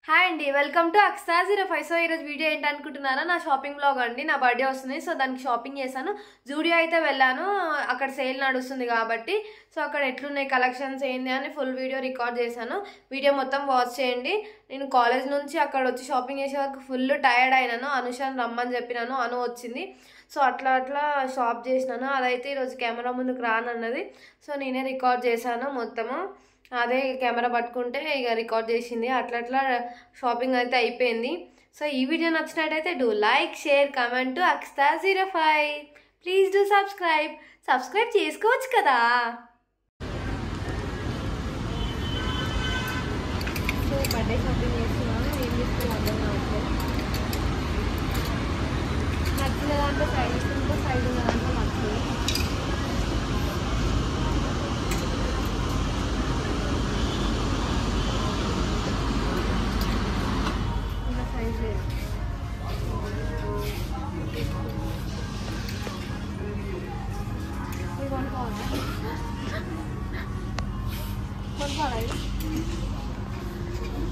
Hi అండి, welcome to Aksa05. So ఈరోజు video ఏంటనుకుంటున్నారా, నా షాపింగ్ బ్లాగ్ అండి. నా బర్త్డే వస్తుంది, సో దానికి షాపింగ్ చేశాను. జూడియో అయితే వెళ్ళాను, అక్కడ సేల్ నడుస్తుంది కాబట్టి. సో అక్కడ ఎట్లున్నాయి కలెక్షన్స్ ఏంది అని ఫుల్ వీడియో రికార్డ్ చేశాను. వీడియో మొత్తం వాచ్ చేయండి. నేను కాలేజ్ నుంచి అక్కడ వచ్చి షాపింగ్ చేసే వరకు ఫుల్ టైర్డ్ అయినాను. అనుషాని రమ్మని చెప్పినాను, అను వచ్చింది. సో అట్లా షాప్ చేసినాను. అదైతే ఈరోజు కెమెరా ముందుకు రానన్నది, సో నేనే రికార్డ్ చేశాను మొత్తము. అదే కెమెరా పట్టుకుంటే ఇక రికార్డ్ చేసింది. అట్లా షాపింగ్ అయితే అయిపోయింది. సో ఈ వీడియో నచ్చినట్టయితే do like, share, comment to Aksa05. Please do subscribe చేసుకోవచ్చు కదా. సో బర్త్డే షాపింగ్ చేస్తున్నాను. ఏం తీసుకుని అర్థం కావట్లేదు. నచ్చిన దాంట్లో సైజ్ ఇస్తుంటే సైజ్ ఉన్న దాంట్లో నచ్చింది.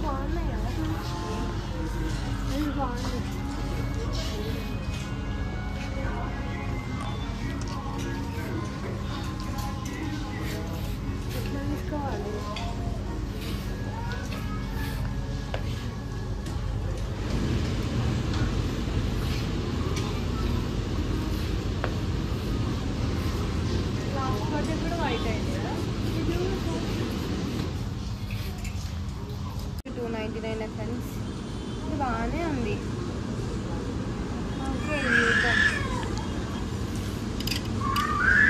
బాగున్నాయి కదా, బాగుంది. ఎట్లా తీసుకోవాలి? లాస్ట్ బర్త్డే కూడా వైట్ అయింది కదా. 299 ఫ్రెండ్స్, ఇది బాగానే ఉంది. ఓకే,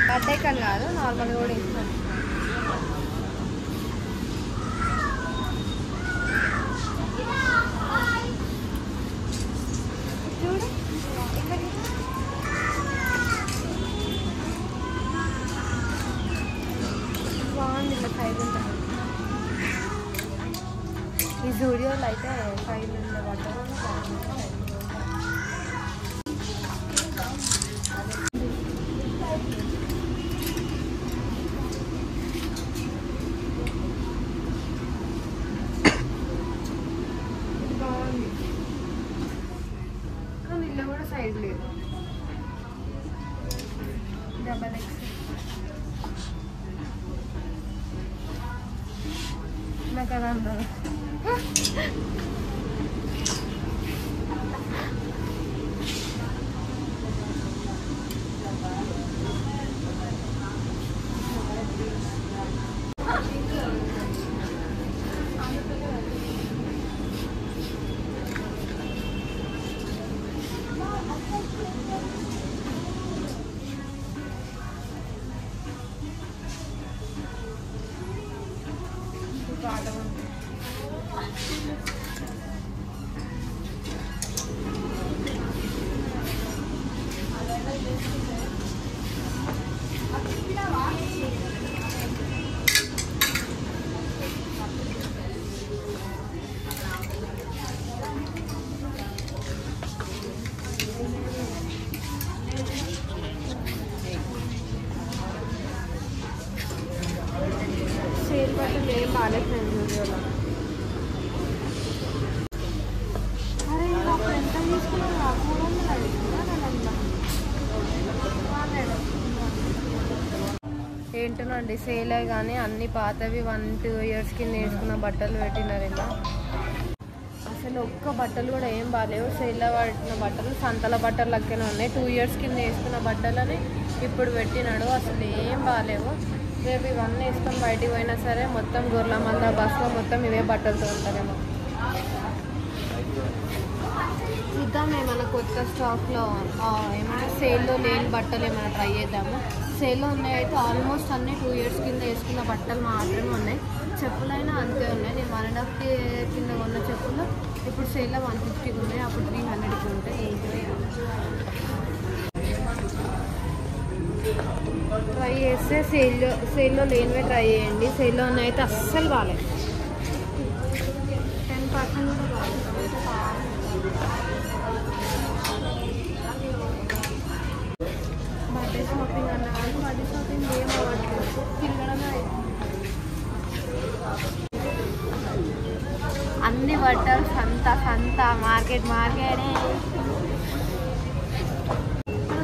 బర్త్డే కల్ కాదు, నార్మల్గా కూడా ఇస్తాం. చూడు బాగుంది, ఇలా సైజ్ ఉంటుంది. ఈ జూడియోలో అయితే సైజ్ ఉండే బట్టలు బాగుంది, కానీ ఇల్లు కూడా సైజ్ లేదు. XXL నాకు అది అందదు. సేల్ బట్టలు ఏం బాగాలేదు ఫ్రెండ్స్ జూడియోలో. అరే అప్పుడు ఎంత తీసుకున్నాను, 300 ఏంటోనండి. సేలే కానీ అన్ని పాతవి 1-2 ఇయర్స్ కింద వేసుకున్న బట్టలు పెట్టినారు ఇలా. అసలు ఒక్క బట్టలు కూడా ఏం బాగాలేవు. సేల్లో పట్టిన బట్టలు సంతల బట్టలు లెక్కనే ఉన్నాయి. 2 ఇయర్స్ కింద వేసుకున్న బట్టలని ఇప్పుడు పెట్టినాడు. అసలు ఏం బాగాలేవు. రేపు ఇవన్నీ వేసుకొని బయటికి పోయినా సరే మొత్తం గొర్రెల మంద బస్సులో మొత్తం ఇవే బట్టలతో ఉంటారేమో. చూద్దాం, ఏమైనా కొత్త స్టాక్లో ఏమైనా సేల్లో లేని బట్టలు ఏమైనా ట్రై చేద్దాము. సేల్లో ఉన్నాయి అయితే ఆల్మోస్ట్ అన్నీ 2 ఇయర్స్ కింద వేసుకున్న బట్టలు మాత్రమే ఉన్నాయి. చెప్పులైనా అంతే ఉన్నాయి. నేను 1.5 కింద కొన్న చెప్పులు ఇప్పుడు సేల్లో 150కి ఉన్నాయి, అప్పుడు 300కి ఉంటాయి. ట్రై చేస్తే సేల్లో లేనివే ట్రై చేయండి. సేల్లో ఉన్నాయి అయితే అస్సలు బాగాలేదు. 10% కూడా బాగాలేదు. బర్త్డే షాపింగ్ అన్నా కానీ బర్త్డే షాపింగ్ ఏం అవ్వట్లేదు, తిరగడమే. అన్ని బట్టలు సంత మార్కెట్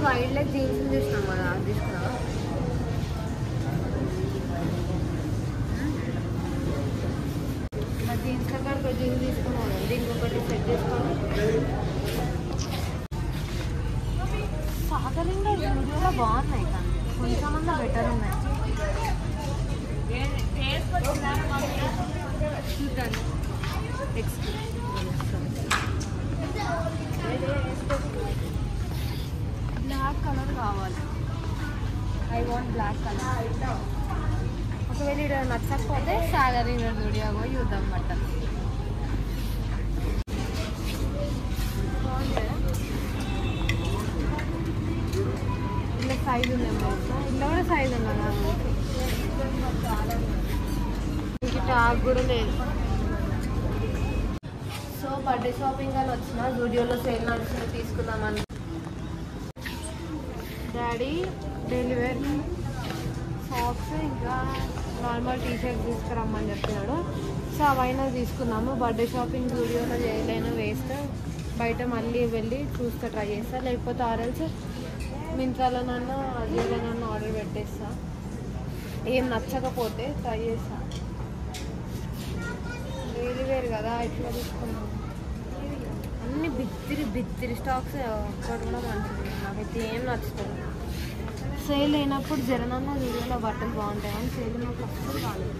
వైల్డ్ లైఫ్ జీన్స్ చూసినాం కదా, అది తీసుకున్నావా? మరి జీన్స్ కాడికి జీన్స్ తీసుకున్నాను, దీనికి ఒకటి సెట్ చేసుకోవాలి. సాగరంగా వీడియోలో బాగున్నాయి కానీ కొంచెం అన్నా బెటర్ ఉన్నాయి. చూద్దాను బ్లాక్ కలర్ కావాలి. I want black colour. ఒకవేళ ఇక్కడ నచ్చకపోతే సాగర్ వీడియో పోయి చూద్దాం బట్టలు. ఇలా సైజు ఉన్నాయి, ఇలా కూడా సైజు ఉన్నా టాక్ కూడా లేదు. సో బర్త్డే షాపింగ్ అని వచ్చిన జూడియోలో సేల్ నడుస్తుంది, తీసుకుందామని. డాడీ డైలీ వేర్ సాక్స్ ఇంకా నార్మల్ టీషర్ట్ తీసుకురమ్మని చెప్పినాడు. సో అవైనా తీసుకున్నాము. బర్త్డే షాపింగ్ జూడియోలో చేయలేను, వేస్ట్. బయట మళ్ళీ వెళ్ళి చూస్తే ట్రై చేస్తా, లేకపోతే ఆర్ఎల్స్ మింత్రాలోనన్నా అజియోలోనన్నా ఆర్డర్ పెట్టేస్తా. ఏం నచ్చకపోతే ట్రై చేస్తా. డైలీ వేర్ కదా ఇట్లా తీసుకున్నాం. అన్ని బిత్తిరి స్టాక్స్, ఒక్కటి కూడా మంచిది. నాకైతే ఏం నచ్చుతుంది. సేల్ అయినప్పుడు జరనన్న వీడియోలో బట్టలు బాగుంటాయి, కానీ సేల్ అయినప్పుడు అసలు బాగాలేదు.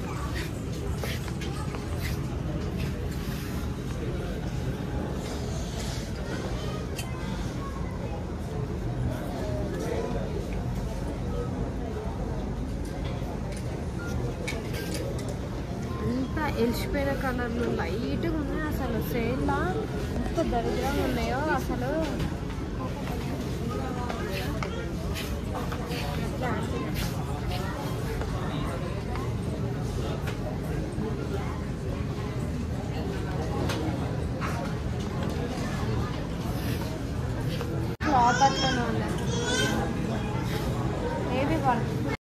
ఎలిసిపోయిన కలర్లు లైట్గా ఉన్నాయి. అసలు సేల్లా ఎంత దరిద్రంగా ఉన్నాయో అసలు. క్లాత్ అట్లనే ఉన్నాయి. ఏది పడుతుంది